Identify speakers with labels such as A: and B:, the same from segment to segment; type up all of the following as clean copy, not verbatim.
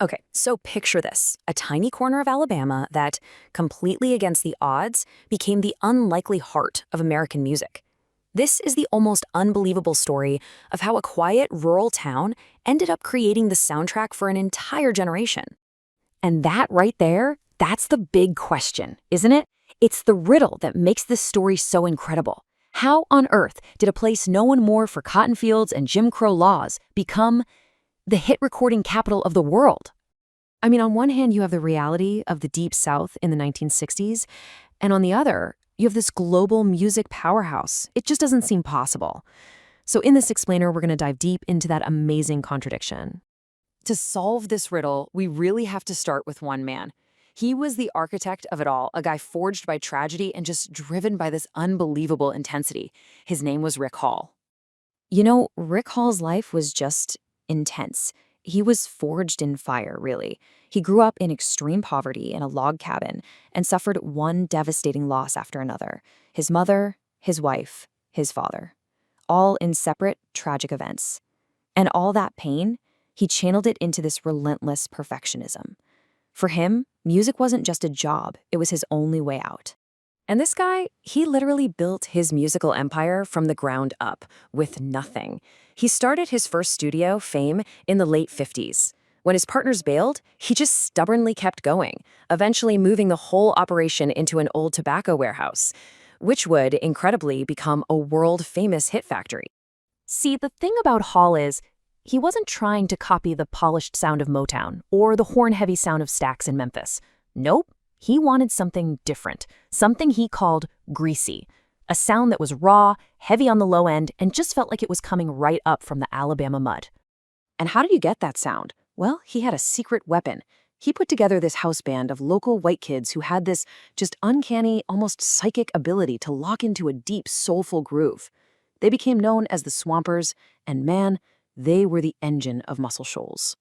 A: Okay, so picture this. A tiny corner of Alabama that, completely against the odds, became the unlikely heart of American music. This is the almost unbelievable story of how a quiet rural town ended up creating the soundtrack for an entire generation. And that right there, that's the big question, isn't it? It's the riddle that makes this story so incredible. How on earth did a place known more for cotton fields and Jim Crow laws become the hit recording capital of the world? I mean, on one hand, you have the reality of the Deep South in the 1960s, and on the other, you have this global music powerhouse. It just doesn't seem possible. So in this explainer, we're going to dive deep into that amazing contradiction. To solve this riddle, we really have to start with one man. He was the architect of it all, a guy forged by tragedy and just driven by this unbelievable intensity. His name was Rick Hall. You know, Rick Hall's life was just intense. He was forged in fire, really. He grew up in extreme poverty in a log cabin and suffered one devastating loss after another. His mother, his wife, his father. All in separate, tragic events. And all that pain, he channeled it into this relentless perfectionism. For him, music wasn't just a job, it was his only way out. And this guy, he literally built his musical empire from the ground up, with nothing. He started his first studio, Fame, in the late 50s. When his partners bailed, he just stubbornly kept going, eventually moving the whole operation into an old tobacco warehouse, which would, incredibly, become a world-famous hit factory. See, the thing about Hall is, he wasn't trying to copy the polished sound of Motown or the horn-heavy sound of Stax in Memphis. Nope. He wanted something different, something he called greasy, a sound that was raw, heavy on the low end, and just felt like it was coming right up from the Alabama mud. And how did you get that sound? Well, he had a secret weapon. He put together this house band of local white kids who had this just uncanny, almost psychic ability to lock into a deep, soulful groove. They became known as the Swampers, and man, they were the engine of Muscle Shoals.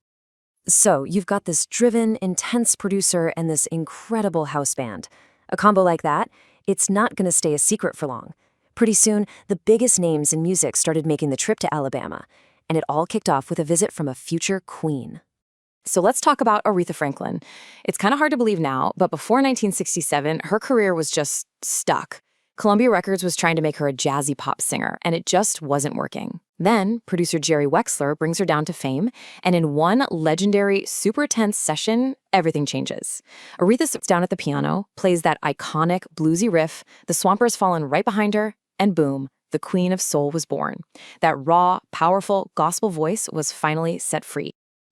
A: So you've got this driven, intense producer and this incredible house band. A combo like that, it's not going to stay a secret for long. Pretty soon, the biggest names in music started making the trip to Alabama, and it all kicked off with a visit from a future queen. So let's talk about Aretha Franklin. It's kind of hard to believe now, but before 1967, her career was just stuck. Columbia Records was trying to make her a jazzy pop singer, and it just wasn't working. Then, producer Jerry Wexler brings her down to Fame, and in one legendary, super tense session, everything changes. Aretha sits down at the piano, plays that iconic bluesy riff, the Swampers fall in right behind her, and boom, the Queen of Soul was born. That raw, powerful gospel voice was finally set free.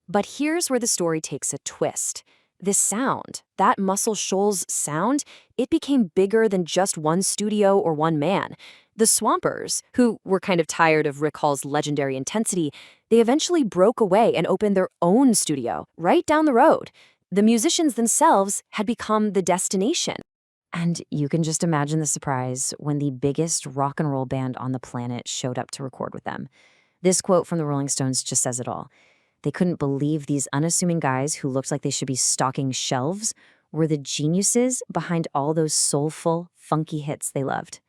A: But here's where the story takes a twist. This sound, that Muscle Shoals sound, it became bigger than just one studio or one man. The Swampers, who were kind of tired of Rick Hall's legendary intensity, they eventually broke away and opened their own studio right down the road. The musicians themselves had become the destination. And you can just imagine the surprise when the biggest rock and roll band on the planet showed up to record with them. This quote from the Rolling Stones just says it all. They couldn't believe these unassuming guys who looked like they should be stocking shelves were the geniuses behind all those soulful, funky hits they loved.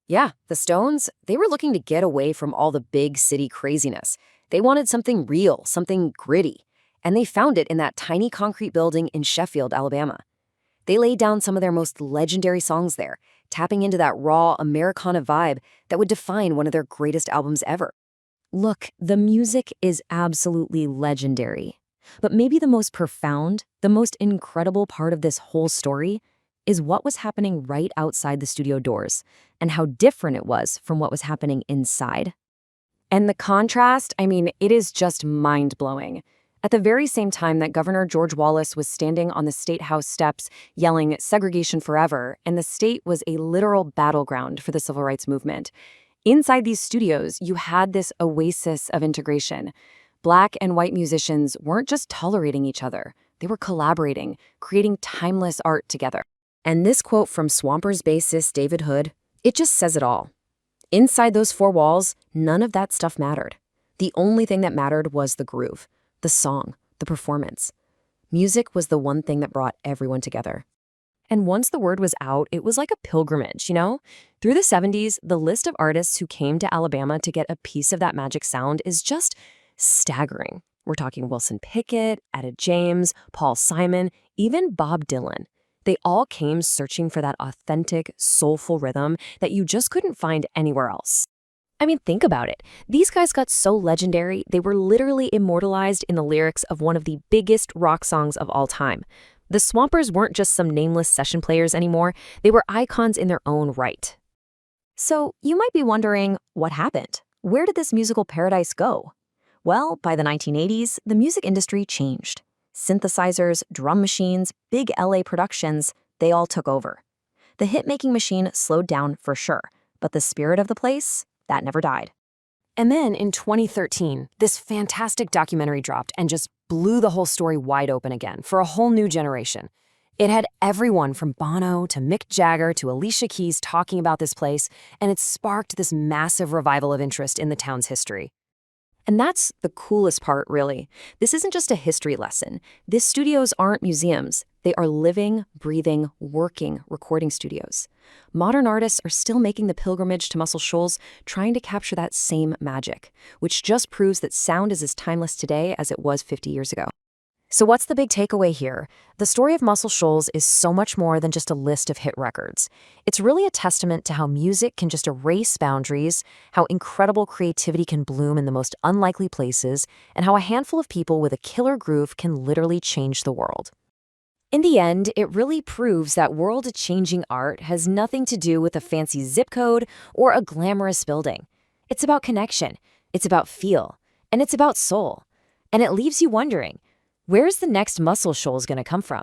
A: Yeah, the Stones, they were looking to get away from all the big city craziness. They wanted something real, something gritty. And they found it in that tiny concrete building in Sheffield, Alabama. They laid down some of their most legendary songs there, tapping into that raw Americana vibe that would define one of their greatest albums ever. Look, the music is absolutely legendary. But maybe the most profound, the most incredible part of this whole story is what was happening right outside the studio doors and how different it was from what was happening inside. And the contrast, I mean, it is just mind-blowing. At the very same time that Governor George Wallace was standing on the State House steps yelling "Segregation forever," and the state was a literal battleground for the civil rights movement, inside these studios, you had this oasis of integration. Black and white musicians weren't just tolerating each other. They were collaborating, creating timeless art together. And this quote from Swampers bassist David Hood, it just says it all. Inside those four walls, none of that stuff mattered. The only thing that mattered was the groove, the song, the performance. Music was the one thing that brought everyone together. And once the word was out, it was like a pilgrimage, you know? Through the 70s, the list of artists who came to Alabama to get a piece of that magic sound is just staggering. We're talking Wilson Pickett, Etta James, Paul Simon, even Bob Dylan. They all came searching for that authentic, soulful rhythm that you just couldn't find anywhere else. I mean, think about it. These guys got so legendary, they were literally immortalized in the lyrics of one of the biggest rock songs of all time. The Swampers weren't just some nameless session players anymore, they were icons in their own right. So, you might be wondering, what happened? Where did this musical paradise go? Well, by the 1980s, the music industry changed. Synthesizers, drum machines, big LA productions, they all took over. The hit-making machine slowed down for sure, but the spirit of the place, that never died. And then in 2013, this fantastic documentary dropped and just blew the whole story wide open again for a whole new generation. It had everyone from Bono to Mick Jagger to Alicia Keys talking about this place, and it sparked this massive revival of interest in the town's history. And that's the coolest part, really. This isn't just a history lesson. These studios aren't museums. They are living, breathing, working recording studios. Modern artists are still making the pilgrimage to Muscle Shoals, trying to capture that same magic, which just proves that sound is as timeless today as it was 50 years ago. So what's the big takeaway here? The story of Muscle Shoals is so much more than just a list of hit records. It's really a testament to how music can just erase boundaries, how incredible creativity can bloom in the most unlikely places, and how a handful of people with a killer groove can literally change the world. In the end, it really proves that world-changing art has nothing to do with a fancy zip code or a glamorous building. It's about connection, it's about feel, and it's about soul. And it leaves you wondering, where's the next Muscle Shoals going to come from?